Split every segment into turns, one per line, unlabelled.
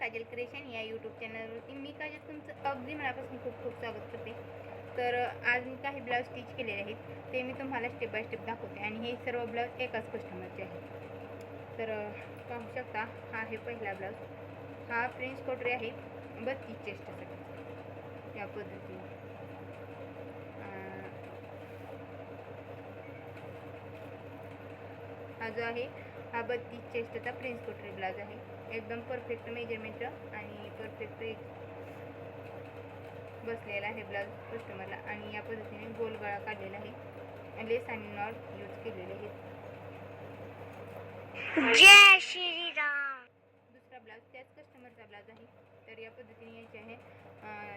Kajal creation या YouTube चॅनलवरती. मी काजल तुमचं अगदी मनापासून खूप खूप स्वागत करते. तर आज मी काही ब्लाऊज स्टिच केलेले आहेत, ते मी तुम्हाला स्टेप बाय स्टेप दाखवते. आणि हे सर्व ब्लाऊज एकाच कस्टमरचे आहेत. तर पाहू शकता, हा आहे पहिला ब्लाऊज. हा प्रिन्स कटोरी आहे 32 चेस्टसाठी. या पद्धतीने हा जो आहे हा 32 चेस्टचा प्रिन्स कटोरी ब्लाऊज आहे. एकदम परफेक्ट मेजरमेंट आणि परफेक्ट बसलेला आहे ब्लाऊज कस्टमरला. आणि या पद्धतीने गोल गळा काढलेला आहे. लेस आणि नॉट यूज केलेले आहेत.
जय श्रीराम.
दुसरा ब्लाऊज त्याच कस्टमरचा ब्लाऊज आहे. तर या पद्धतीने यायचे आहे.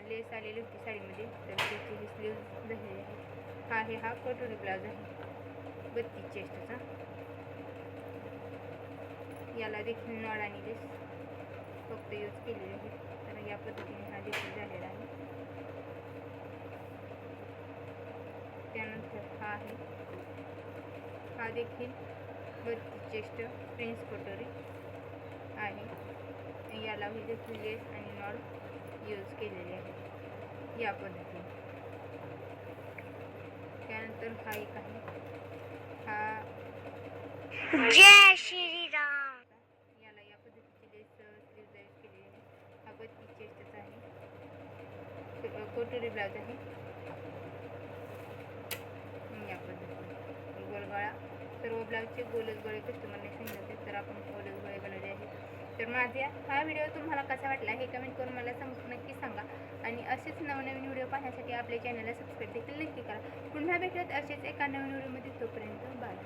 लेस आलेली होती साडीमध्ये, तर त्याची ही स्लीव्ज झालेली आहे. हा कटोरी ब्लाऊज आहे 32 चेस्टचा. याला देखील नॉड आणि लेस फक्त यूज केलेले आहे. तर या पद्धतीने हा देखील झालेला आहे. त्यानंतर हा आहे, हा देखील 32 चेस्ट प्रिन्स कटोरी आहे. याला देखील लेस आणि नॉड यूज केलेले आहे या पद्धतीने. त्यानंतर हा एक आहे, हा
जय श्रीराम.
याला या पद्धतीची लेस स्लीव्ज यूज केलेली आहे. हा 32 चेस्टचा आहे, कटोरी ब्लाऊज आहे. या पद्धतीने गोलगळा, सर्व ब्लाऊजचे गोलच गळे कस्टमरने सांगितले, तर आपण गोलच गळे बनवले आहेत. तर माझा हा व्हिडिओ तुम्हाला कसा वाटला हे कमेंट करून मला नक्की सांगा. आणि असेच नवनवीन व्हिडिओ पाहण्यासाठी आपल्या चॅनलला सबस्क्राईब देखील नक्की करा. पुन्हा भेटत असेच एका नवीन व्हिडिओमध्ये. तोपर्यंत बाय.